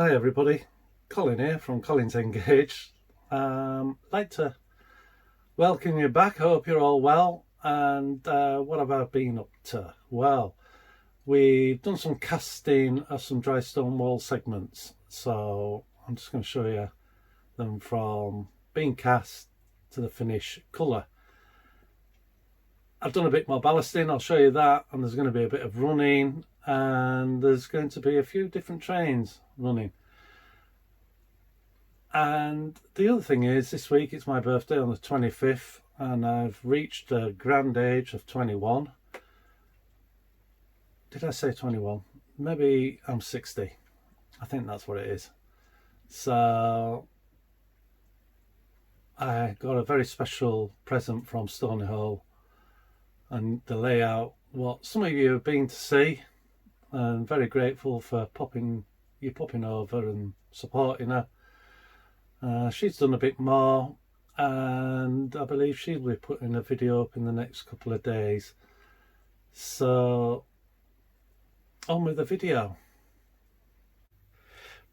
Hi everybody, Colin here from Colin's Engage. I'd like to welcome you back. I hope you're all well. And what have I been up to? Well, we've done some casting of some dry stone wall segments, so I'm just going to show you them from being cast to the finish colour. I've done a bit more ballasting, I'll show you that, and there's going to be a bit of running, and there's going to be a few different trains running. And the other thing is, this week it's my birthday on the 25th, and I've reached a grand age of 21. Did I say 21? Maybe I'm 60. I think that's what it is. So I got a very special present from Stony Hole, and the layout, what some of you have been to see, and very grateful for popping over and supporting her. She's done a bit more, and I believe she'll be putting a video up in the next couple of days. So on with the video.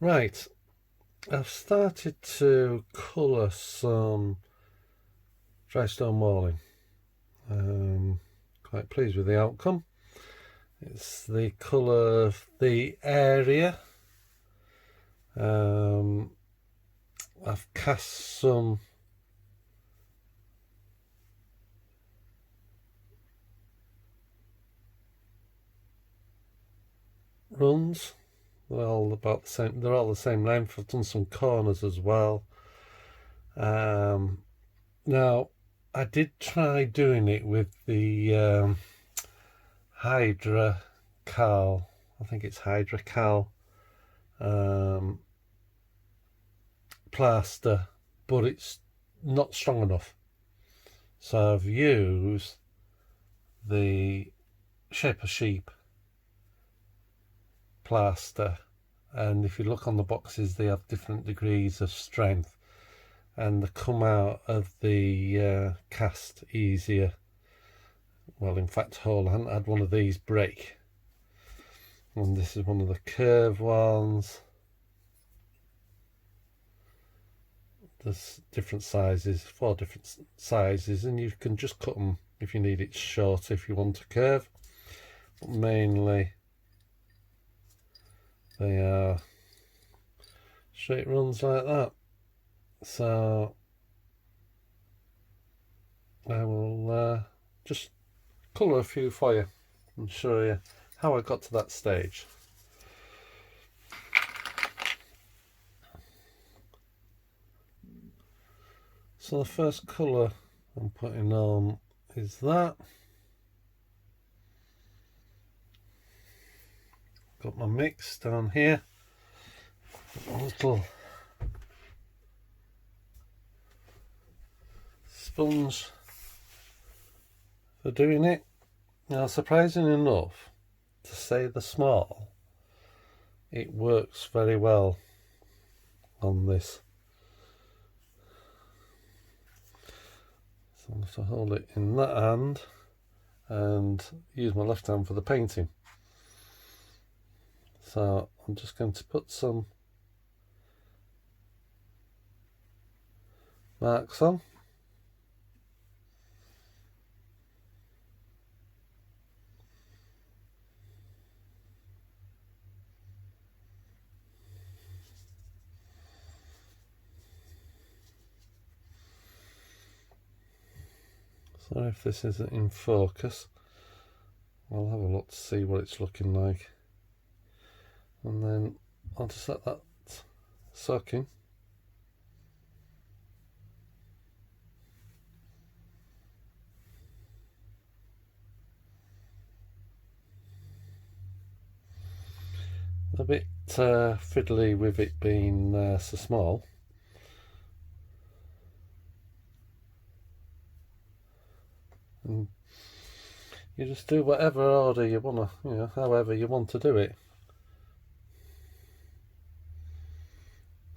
Right, I've started to colour some dry stone walling. Quite pleased with the outcome. It's the colour of the area. I've cast some runs. They're all about the same. They're all the same length. I've done some corners as well. Now, I did try doing it with the Hydra Cal. I think it's Hydra Cal plaster, but it's not strong enough. So I've used the Shape of Sheep plaster, and if you look on the boxes, they have different degrees of strength, and they come out of the cast easier. Well, in fact, I hadn't had one of these break, and this is one of the curved ones. There's different sizes, 4 different sizes, and you can just cut them if you need it short, if you want a curve, but mainly they are straight runs like that. So I will just colour a few for you and show you how I got to that stage. So the first colour I'm putting on is that. Got my mix down here. A little sponge for doing it. Now, surprisingly enough, to say the small, it works very well on this. So I'm going to hold it in that hand and use my left hand for the painting. So I'm just going to put some marks on. Sorry if this isn't in focus. I'll have a look to see what it's looking like, and then I'll just let that soak in. A bit fiddly with it being so small. And you just do whatever order you want to, however you want to do it.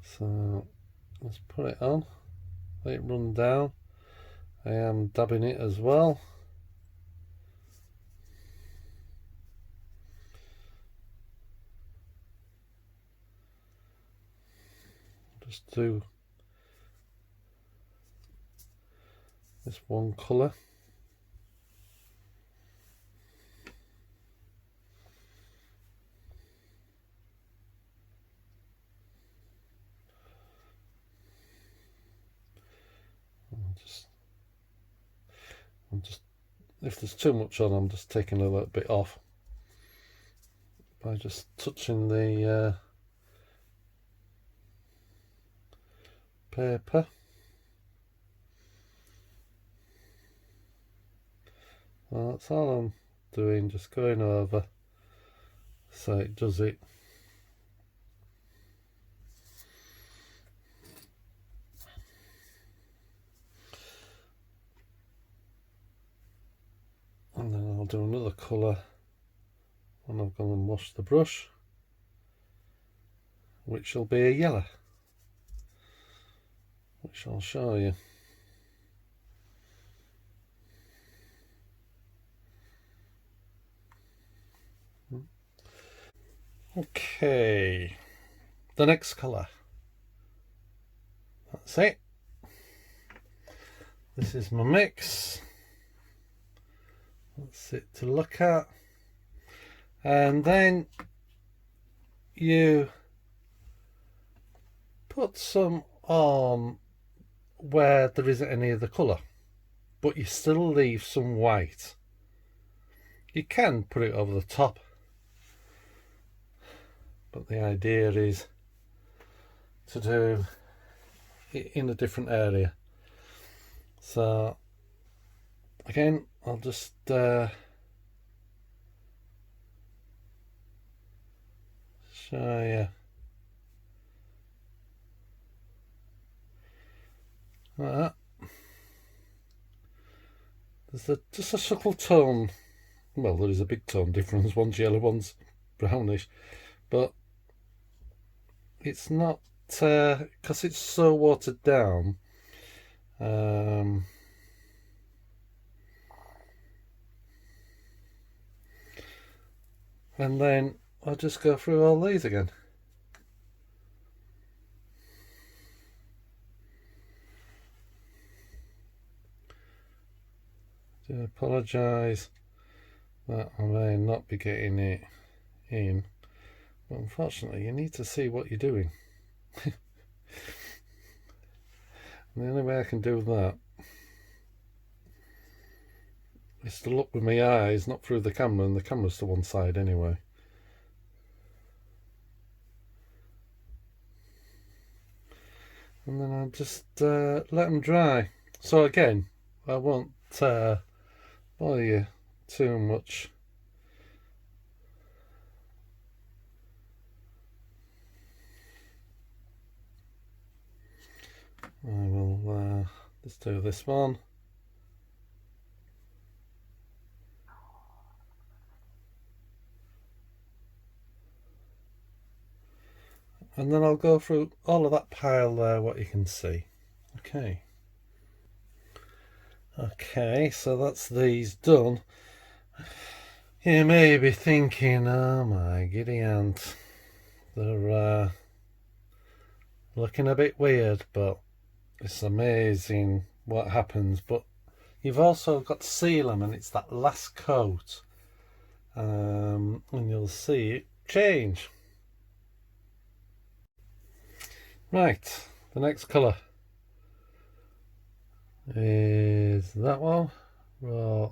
So let's put it on, let it run down. I am dabbing it as well. just do this one colour. I'm just, if there's too much on, I'm just taking a little bit off by just touching the paper. Well, that's all I'm doing, just going over so it does it. And then I'll do another colour when I've gone and washed the brush, which will be a yellow, which I'll show you. Okay, the next colour. That's it. This is my mix. That's it to look at. And then you put some on where there isn't any of the colour, but you still leave some white. You can put it over the top, but the idea is to do it in a different area. So again, I'll just show you like that. There's just a subtle tone, well, there is a big tone difference, one's yellow, one's brownish, but it's not, because it's so watered down, and then I'll just go through all these again. I do apologise that I may not be getting it in, but unfortunately you need to see what you're doing. And the only way I can do that is to look with my eyes, not through the camera, and the camera's to one side anyway. And then I'll just let them dry. So again, I won't bother you too much. I will just do this one. And then I'll go through all of that pile there, what you can see. Okay. Okay, so that's these done. You may be thinking, oh my giddy aunt, they're looking a bit weird, but it's amazing what happens. But you've also got to seal them, and it's that last coat, and you'll see it change. Right, the next colour is that one, raw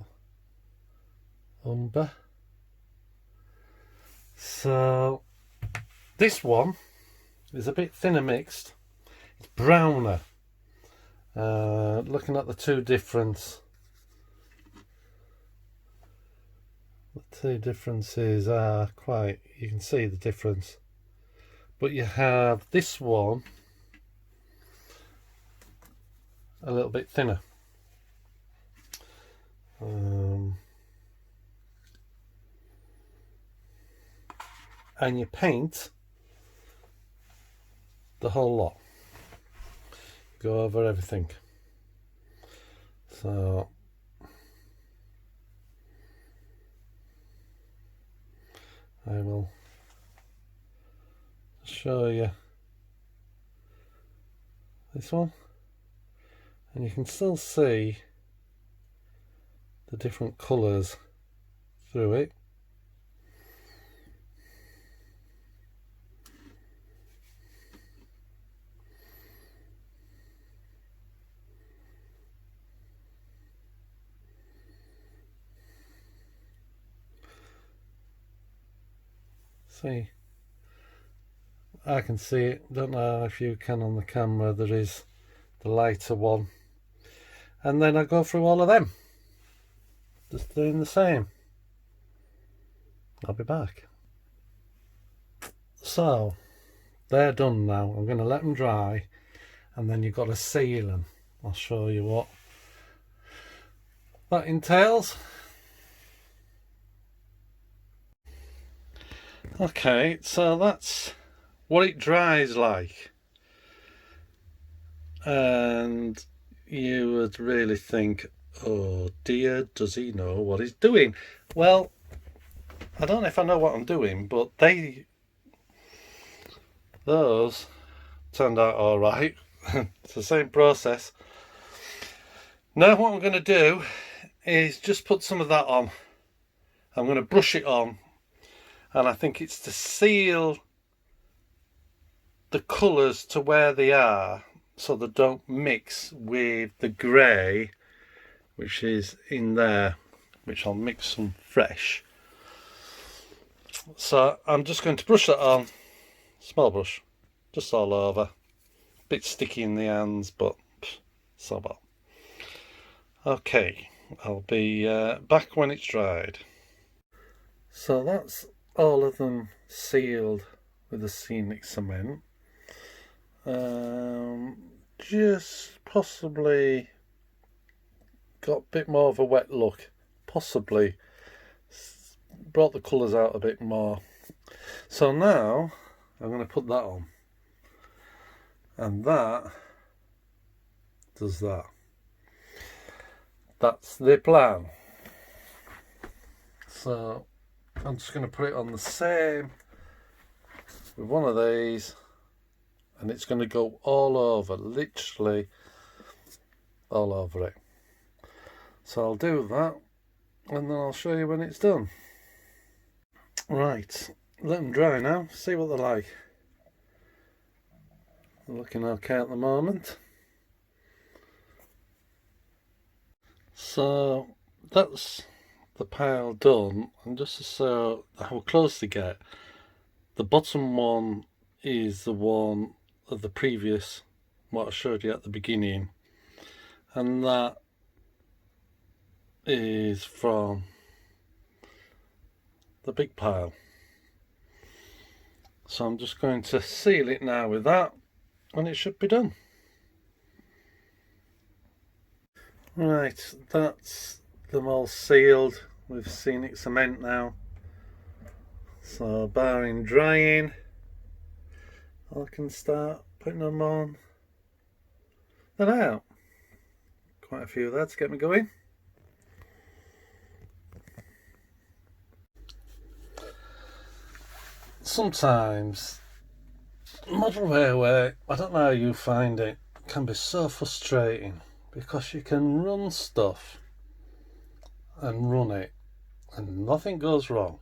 umber. So this one is a bit thinner mixed, it's browner. Looking at the two differences are quite, you can see the difference. But you have this one a little bit thinner. And you paint the whole lot, go over everything. So I will show you this one, and you can still see the different colours through it. See, I can see it, don't know if you can on the camera. There is the lighter one, and then I go through all of them, just doing the same. I'll be back. So they're done now. I'm going to let them dry, and then you've got to seal them. I'll show you what that entails. Okay, so that's what it dries like, and you would really think, oh dear, does he know what he's doing? Well, I don't know if I know what I'm doing, but those turned out all right. It's the same process. Now what I'm going to do is just put some of that on. I'm going to brush it on, and I think it's to seal the colours to where they are so they don't mix with the grey which is in there, which I'll mix some fresh. So I'm just going to brush that on, small brush, just all over. Bit sticky in the hands, but so well. Okay, I'll be back when it's dried. So that's all of them sealed with the scenic cement. Just possibly got a bit more of a wet look, possibly brought the colours out a bit more. So now I'm going to put that on, and that does that. That's the plan. So I'm just going to put it on the same with one of these, and it's going to go all over, literally all over it. So I'll do that, and then I'll show you when it's done. Right, let them dry now, see what they're like. They're looking okay at the moment. So that's the pile done, and just to show how close they get, the bottom one is the one of the previous, what I showed you at the beginning, and that is from the big pile. So I'm just going to seal it now with that, and it should be done. Right, that's them all sealed with scenic cement now. So barring drying, I can start putting them on and out. Quite a few there to get me going. Sometimes model railway, I don't know how you find it, can be so frustrating, because you can run stuff and run it and nothing goes wrong,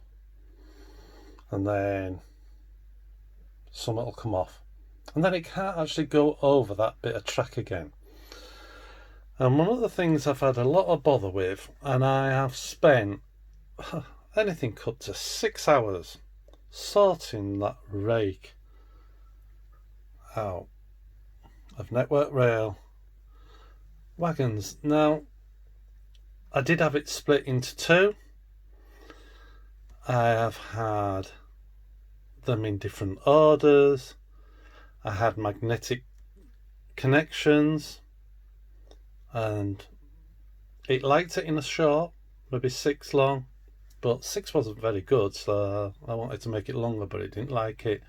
and then something will come off, and then it can't actually go over that bit of track again. And one of the things I've had a lot of bother with, and I have spent anything up to 6 hours sorting that rake out of Network Rail wagons. Now, I did have it split into two. I have had them in different orders. I had magnetic connections, and it liked it in a short, maybe 6 long, but 6 wasn't very good, so I wanted to make it longer, but it didn't like it.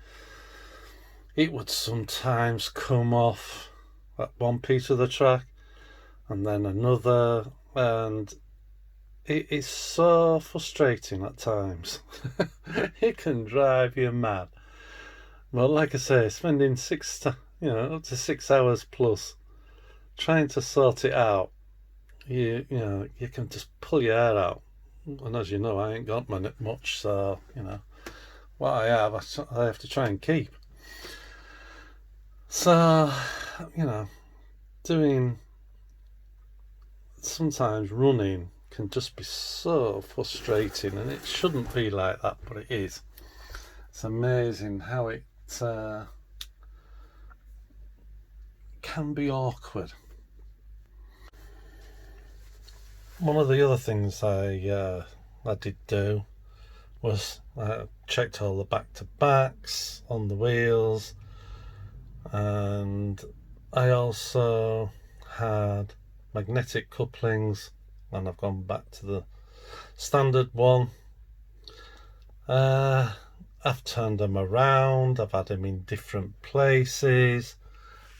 It would sometimes come off at one piece of the track and then another, and it is so frustrating at times. It can drive you mad. Well, like I say, spending 6 up to 6 hours plus, trying to sort it out. You can just pull your hair out. And as you know, I ain't got much, so, what I have, I have to try and keep. So, doing, sometimes running can just be so frustrating, and it shouldn't be like that, but it is. It's amazing how it can be awkward. One of the other things I did do was I checked all the back-to-backs on the wheels, and I also had magnetic couplings, and I've gone back to the standard one. I've turned them around, I've had them in different places,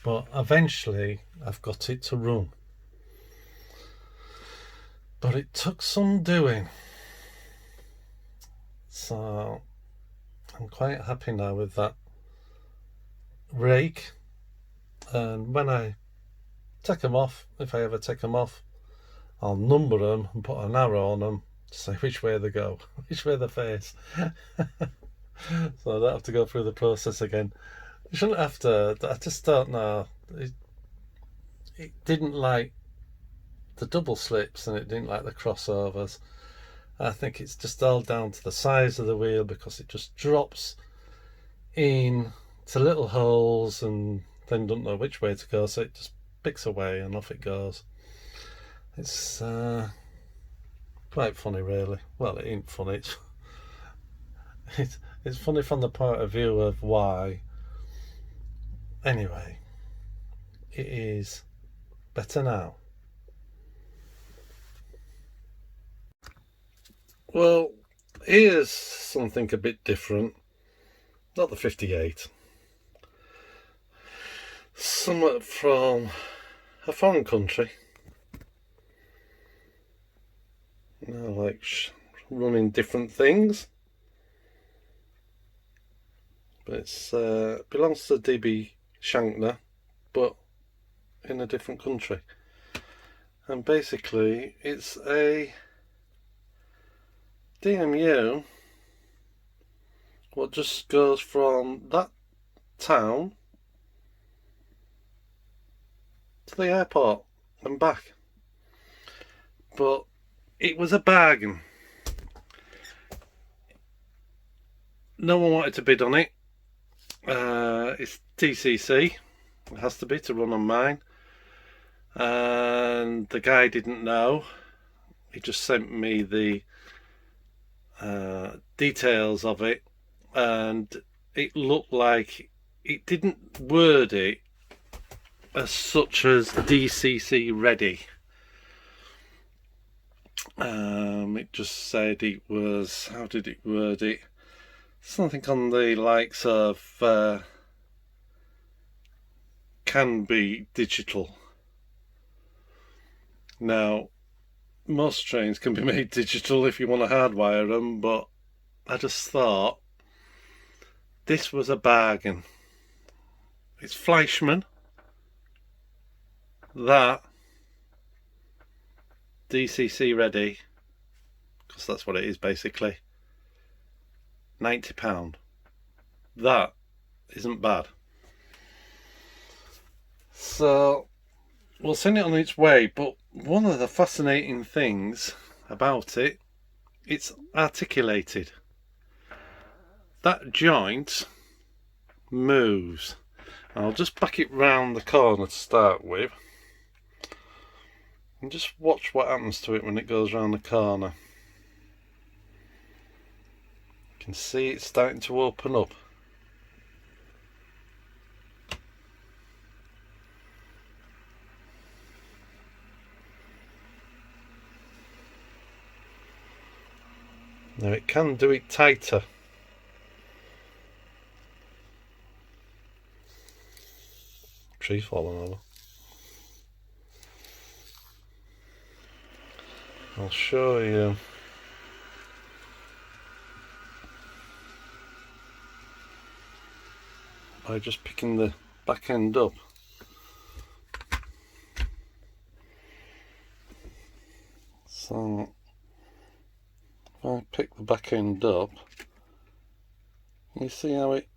but eventually I've got it to run. But it took some doing, so I'm quite happy now with that rake. And when I take them off, if I ever take them off, I'll number them and put an arrow on them to say which way they go, which way they face. So I don't have to go through the process again. You shouldn't have to. I just don't know. It didn't like the double slips, and it didn't like the crossovers. I think it's just all down to the size of the wheel, because it just drops in to little holes and then doesn't know which way to go, so it just picks away and off it goes. It's quite funny, really. Well, it ain't funny. It's funny from the point of view of why. Anyway, it is better now. Well, here's something a bit different. Not the 58. Somewhat from a foreign country. Like running different things. But it belongs to DB Shankner, but in a different country. And basically, it's a DMU what just goes from that town to the airport and back. But it was a bargain. No one wanted to bid on it. It's DCC. It has to be to run on mine. And the guy didn't know. He just sent me the details of it, and it looked like it didn't word it as such as DCC ready. It just said it was, how did it word it? Something on the likes of can be digital. Now, most trains can be made digital if you want to hardwire them, but I just thought this was a bargain. It's Fleischmann, that DCC ready, because that's what it is basically, £90. That isn't bad. So we'll send it on its way, but one of the fascinating things about it, it's articulated. That joint moves. I'll just back it round the corner to start with, and just watch what happens to it when it goes round the corner. You can see it's starting to open up. Now it can do it tighter. Tree's falling over. I'll show you. By just picking the back end up. So if I pick the back end up, you see how it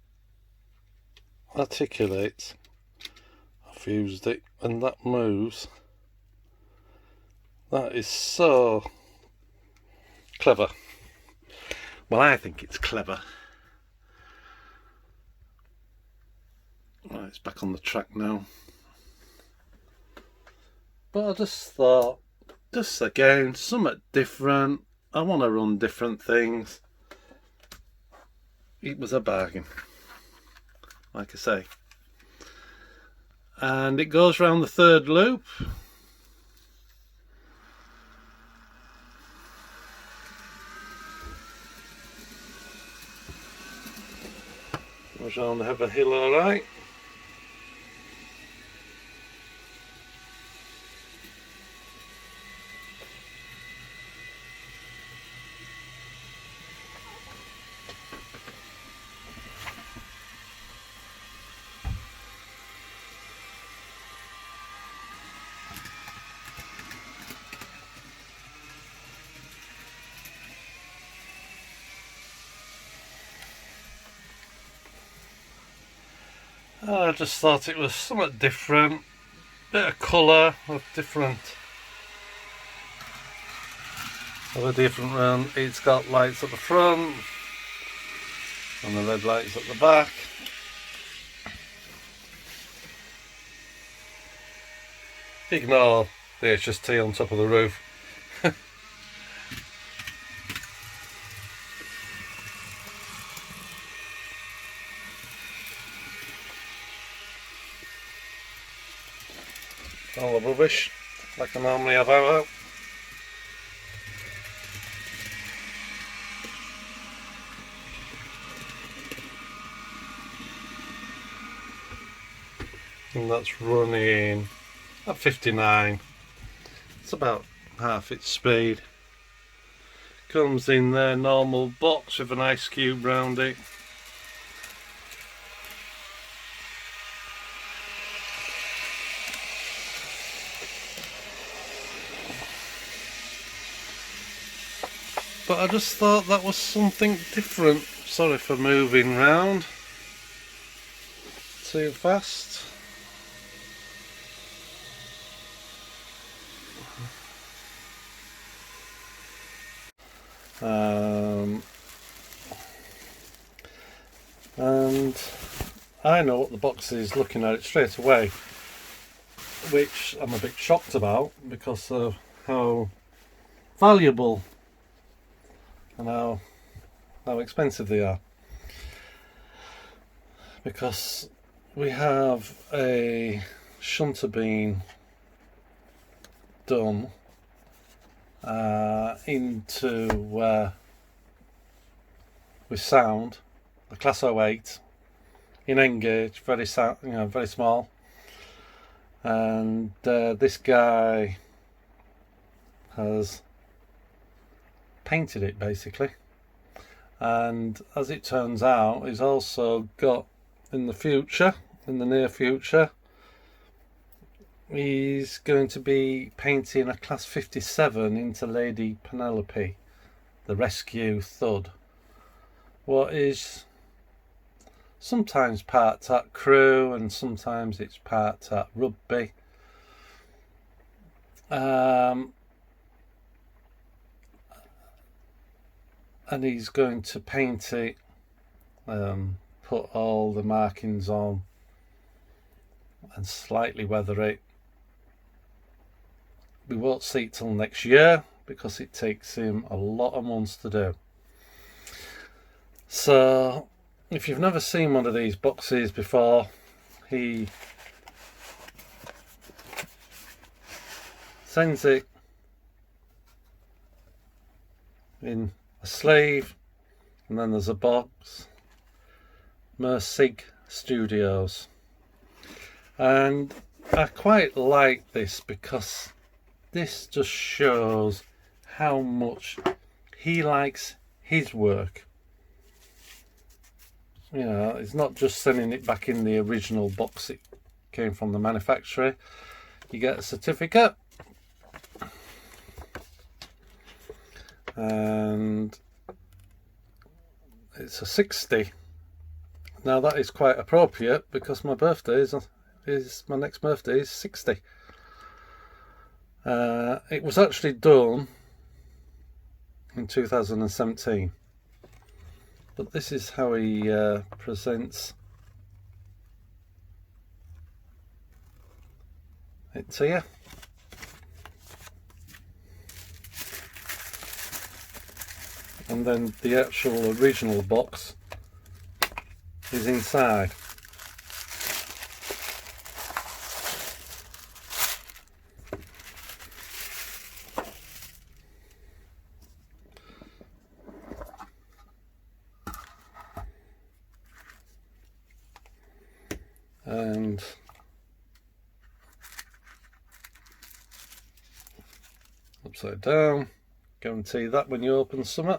articulates. I've used it and that moves. That is so clever. Well, I think it's clever. Right, it's back on the track now. But I just thought, just again, something different. I want to run different things. It was a bargain, like I say. And it goes round the third loop. Goes round the head of a hill, alright. I just thought it was somewhat different, bit of colour, of a different run. It's got lights at the front and the red lights at the back. Ignore the HST on top of the roof. All the rubbish, like I normally have out. And that's running at 59. It's about half its speed. Comes in their normal box with an ice cube round it. But I just thought that was something different. Sorry for moving round too fast. And I know what the box is looking at it straight away, which I'm a bit shocked about because of how valuable and how expensive they are. Because we have a shunter being done into with sound, the Class 08 in N-gauge, very small, and this guy has painted it basically, and as it turns out, he's also got in the near future, he's going to be painting a Class 57 into Lady Penelope, the rescue Thud, what is sometimes part at crew and sometimes it's part at rugby. And he's going to paint it, put all the markings on and slightly weather it. We won't see it till next year because it takes him a lot of months to do. So if you've never seen one of these boxes before, he sends it in a sleeve, and then there's a box, Mersig Studios, and I quite like this because this just shows how much he likes his work. you know, it's not just sending it back in the original box it came from the manufacturer. You get a certificate, and it's a 60. Now that is quite appropriate because my birthday is my next birthday is 60. It was actually done in 2017, but this is how he presents it to you. And then the actual original box is inside. And upside down, guarantee that when you open something.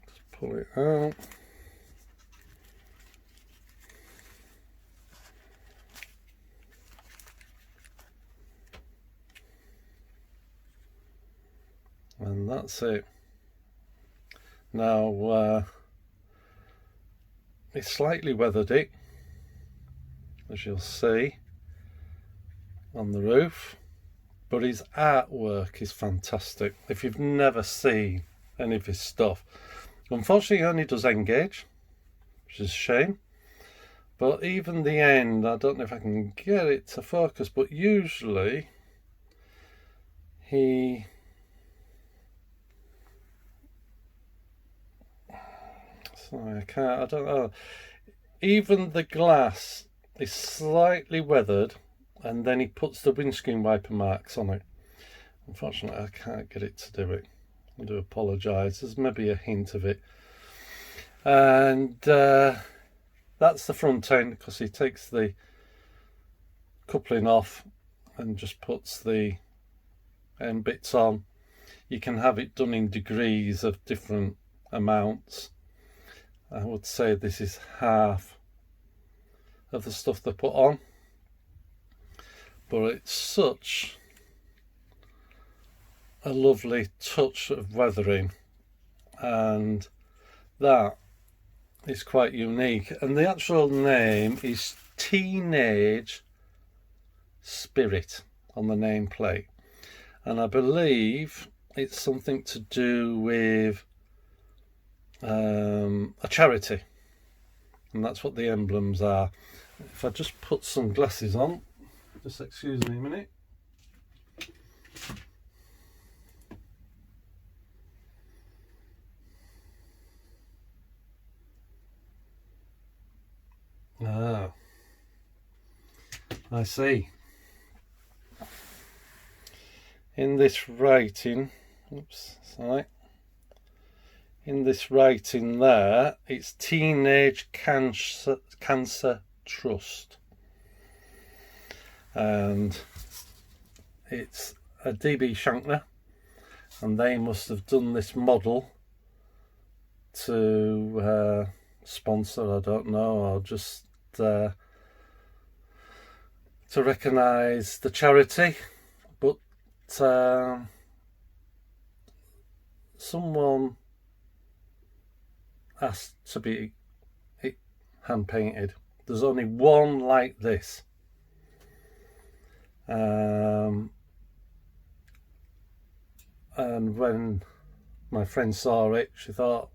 Just pull it out. And that's it. Now, it's slightly weathered it, as you'll see on the roof, but his artwork is fantastic. If you've never seen any of his stuff, unfortunately he only does Engage, which is a shame, but even the end, I don't know if I can get it to focus, but usually sorry, I don't know. Even the glass is slightly weathered, and then he puts the windscreen wiper marks on it. Unfortunately, I can't get it to do it. I do apologise. There's maybe a hint of it. And that's the front end, because he takes the coupling off and just puts the end bits on. You can have it done in degrees of different amounts. I would say this is half of the stuff they put on, but it's such a lovely touch of weathering, and that is quite unique. And the actual name is Teenage Spirit on the nameplate, and I believe it's something to do with a charity, and that's what the emblems are. If I just put some glasses on, just excuse me a minute. Ah, I see. In this writing, oops, sorry. In this writing there, it's Teenage Cancer Trust, and it's a DB Shankner, and they must have done this model to sponsor, I don't know, or just to recognise the charity. But someone asked to be hand painted. There's only one like this, and when my friend saw it, she thought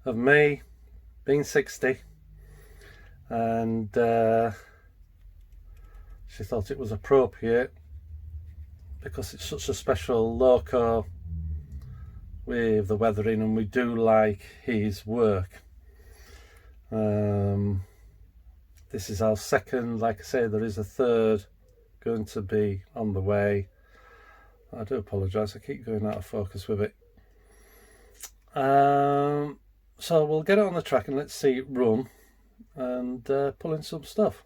of me being 60, and she thought it was appropriate because it's such a special logo with the weathering, and we do like his work. This is our second. Like I say, there is a third going to be on the way. I do apologise, I keep going out of focus with it. So we'll get it on the track and let's see it run and pull in some stuff.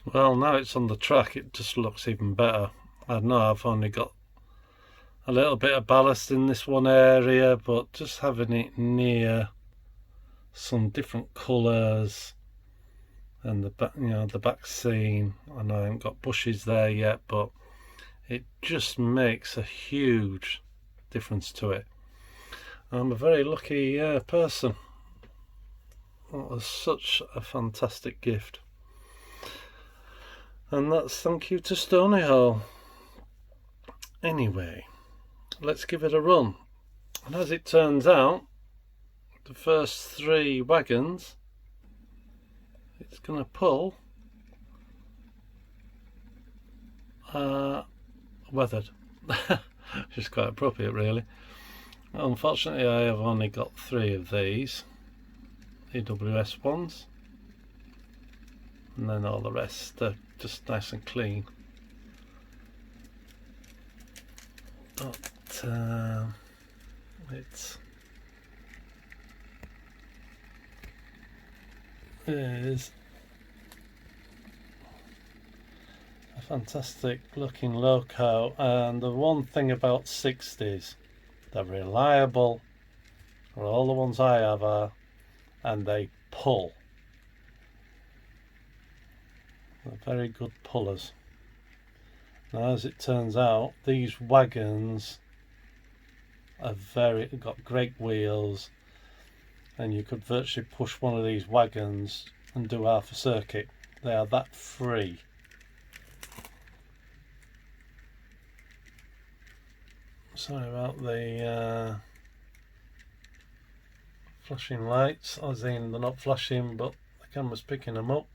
Well, now it's on the track, it just looks even better. I know I've only got a little bit of ballast in this one area, but just having it near some different colours and the back, the back scene. I know I haven't got bushes there yet, but it just makes a huge difference to it. I'm a very lucky person. That was such a fantastic gift. And that's thank you to Stonyhole. Anyway, let's give it a run. And as it turns out, the first 3 wagons it's going to pull weathered. Which is quite appropriate, really. Unfortunately, I have only got 3 of these AWS ones, and then all the rest are just nice and clean. But it is a fantastic looking loco, and the one thing about 60s, they're reliable, or all the ones I have are, and they pull. They're very good pullers. Now, as it turns out, these wagons are got great wheels, and you could virtually push one of these wagons and do half a circuit. They are that free. Sorry about the flashing lights, as in they're not flashing, but the camera's picking them up.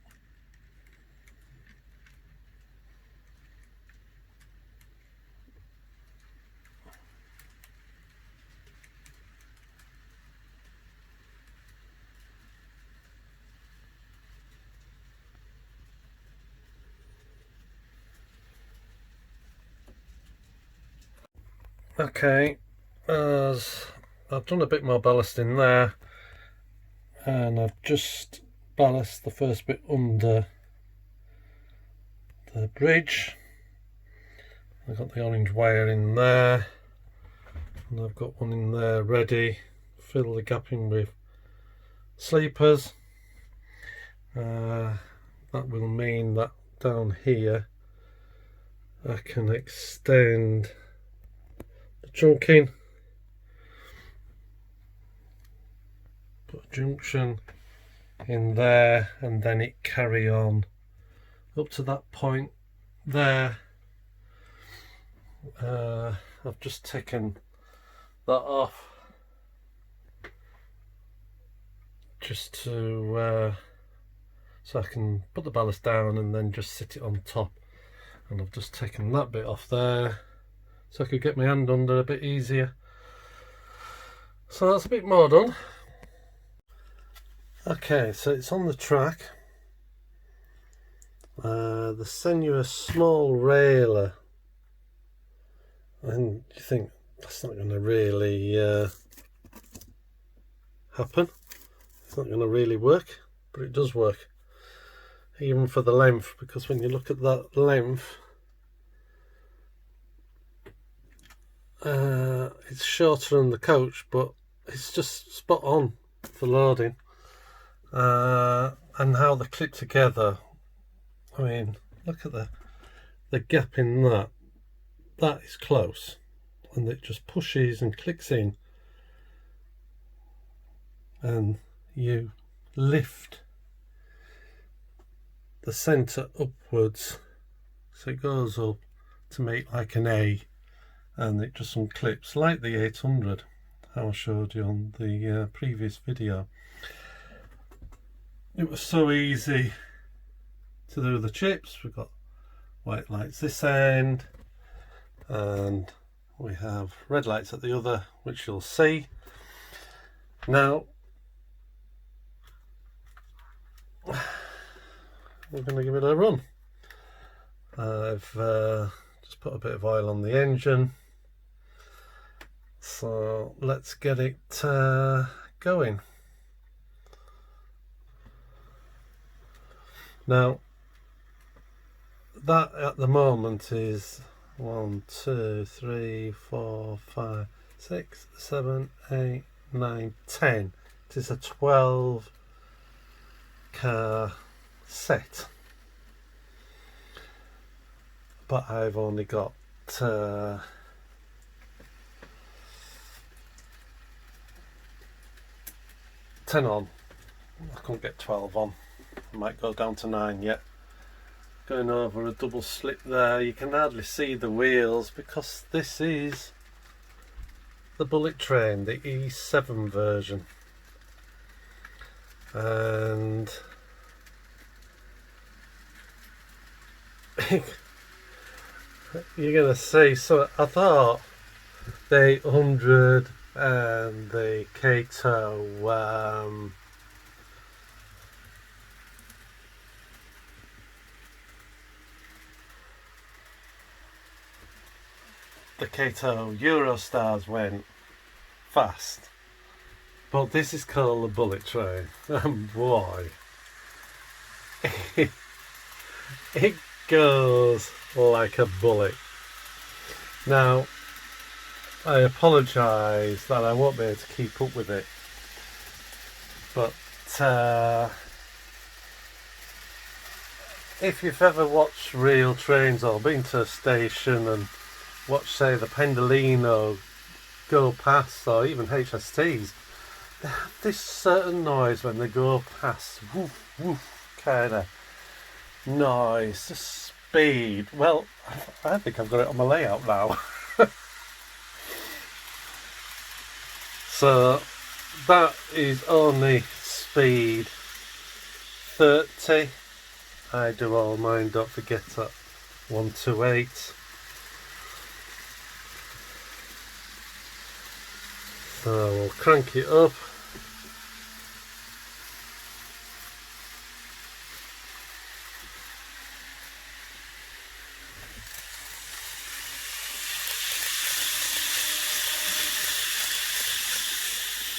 Okay, as I've done a bit more ballast in there, and I've just ballasted the first bit under the bridge. I've got the orange wire in there, and I've got one in there ready. Fill the gap in with sleepers. That will mean that down here I can extend the trunking, put a junction in there, and then it carry on up to that point there. I've just taken that off just to so I can put the ballast down and then just sit it on top, and I've just taken that bit off there so I could get my hand under a bit easier. So that's a bit more done. Okay, so it's on the track. The Senua small railer, and you think that's not going to really happen, it's not going to really work, but it does work, even for the length, because when you look at that length, it's shorter than the coach, but it's just spot on for loading. And how they clip together, I mean, look at the gap in that. That is close, and it just pushes and clicks in, and you lift the centre upwards, so it goes up to make like an A, and it just unclips like the 800 how I showed you on the previous video. It was so easy to do the chips. We've got white lights this end, and we have red lights at the other, which you'll see. Now we're going to give it a run. I've just put a bit of oil on the engine, so let's get it going. Now that at the moment is 1, 2, 3, 4, 5, 6, 7, 8, 9, 10. It is a 12 car set, but I've only got 10 on. I couldn't get 12 on. I might go down to 9 yet. Going over a double slip there, you can hardly see the wheels because this is the Bullet Train, the E7 version. And you're gonna see, so I thought the 800 and the Kato Eurostars went fast, but this is called the Bullet Train, and boy, it goes like a bullet. Now, I apologise that I won't be able to keep up with it, but if you've ever watched real trains or been to a station and watched, say, the Pendolino go past, or even HSTs, they have this certain noise when they go past, woof woof kind of noise, the speed. Well, I think I've got it on my layout now. So that is only speed 30. I do all mine, don't forget that 128. So we'll crank it up.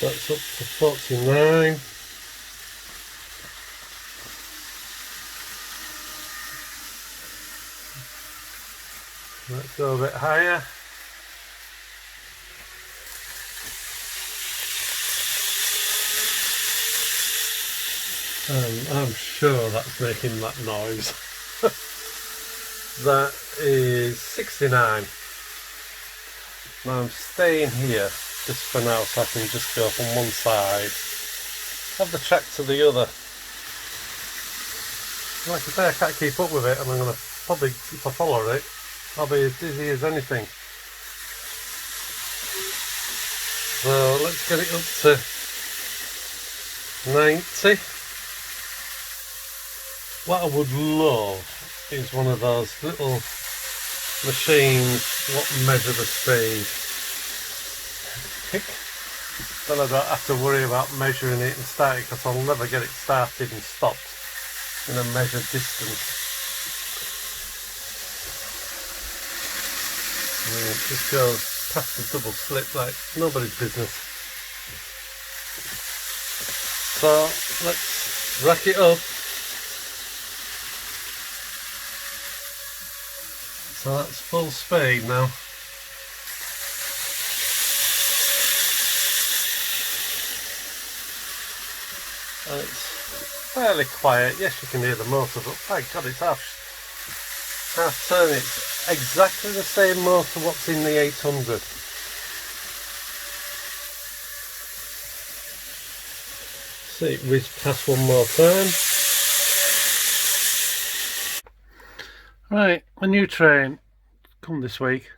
That's up to 49. Let's go a bit higher. I'm sure that's making that noise. That is 69. Now I'm staying here just for now, so I can just go from one side, have the track to the other. Like I say, I can't keep up with it, and I'm going to probably, if I follow it, I'll be as dizzy as anything. So let's get it up to 90. What I would love is one of those little machines what measure the speed. Then I don't have to worry about measuring it and starting, because I'll never get it started and stopped in a measured distance. And it just goes past the double slip like nobody's business. So let's rack it up. So that's full speed now. And it's fairly quiet. Yes, you can hear the motor, but my God, it's half turn. It's exactly the same motor what's in the 800. See it whiz past one more time. Right, my new train come this week.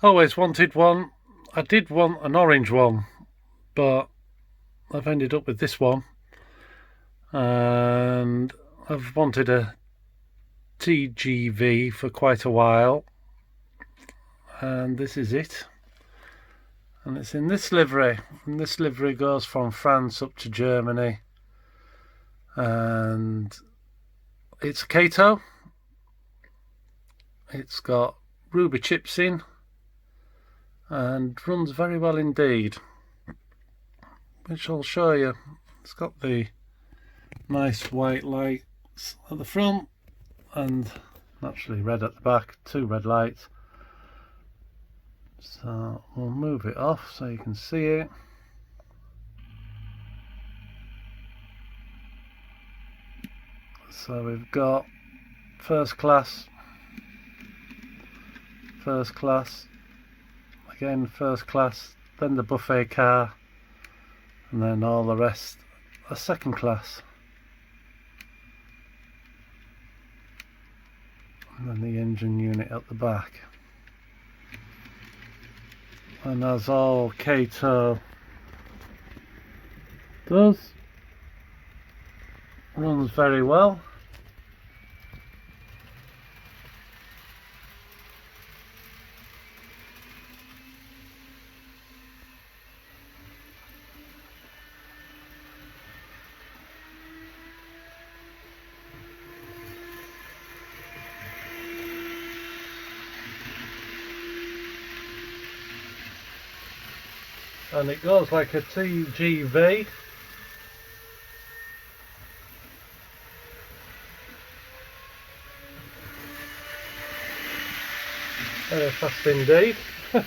Always wanted one. I did want an orange one, but I've ended up with this one. And I've wanted a TGV for quite a while, and this is it. And it's in this livery, and this livery goes from France up to Germany, and it's a Kato. It's got ruby chips in and runs very well indeed, which I'll show you. It's got the nice white lights at the front, and naturally red at the back, 2 red lights. So we'll move it off so you can see it. So we've got first class, again first class, then the buffet car, and then all the rest are second class. And then the engine unit at the back. And as all Kato does, runs very well. And it goes like a TGV. Very fast indeed. And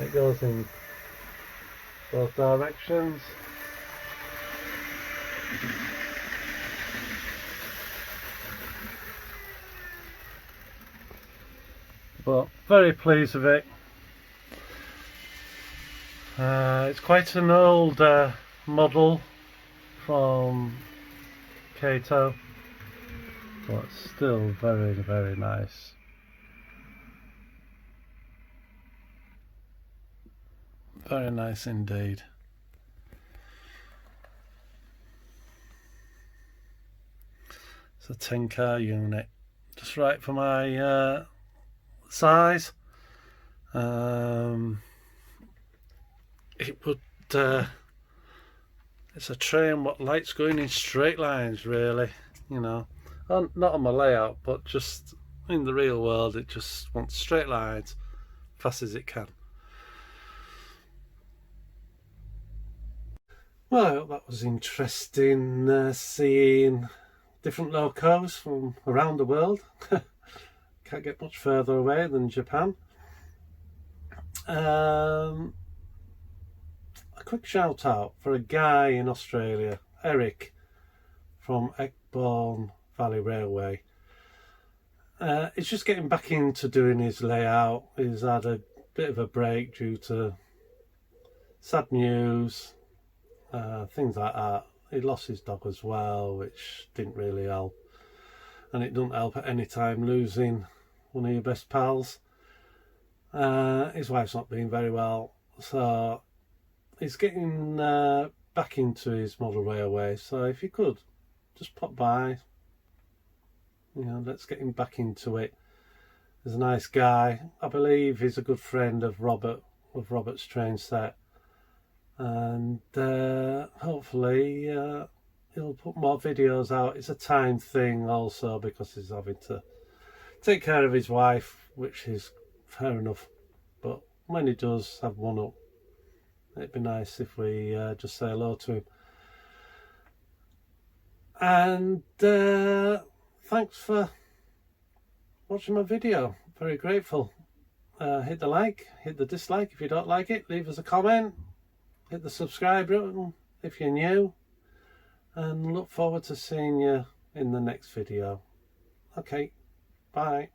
it goes in both directions. But very pleased with it. It's quite an old model from Kato, but still very, very nice. Very nice indeed. It's a 10-car unit, just right for my size. It would it's a train what likes going in straight lines, really, you know. Not on my layout, but just in the real world it just wants straight lines, fast as it can. Well, I hope that was interesting, seeing different locos from around the world. Can't get much further away than Japan. A quick shout out for a guy in Australia, Eric from Ekbourne Valley Railway. He's just getting back into doing his layout. He's had a bit of a break due to sad news, things like that. He lost his dog as well, which didn't really help, and it doesn't help at any time losing one of your best pals. His wife's not being very well, so he's getting back into his model railway. So if you could just pop by, you know, let's get him back into it. He's a nice guy. I believe he's a good friend of Robert, of Robert's Train Set, and hopefully he'll put more videos out. It's a time thing also, because he's having to take care of his wife, which is fair enough, but when he does have one up, it'd be nice if we just say hello to him. And thanks for watching my video, very grateful. Hit the like, hit the dislike if you don't like it, leave us a comment, hit the subscribe button if you're new, and look forward to seeing you in the next video. Okay, bye.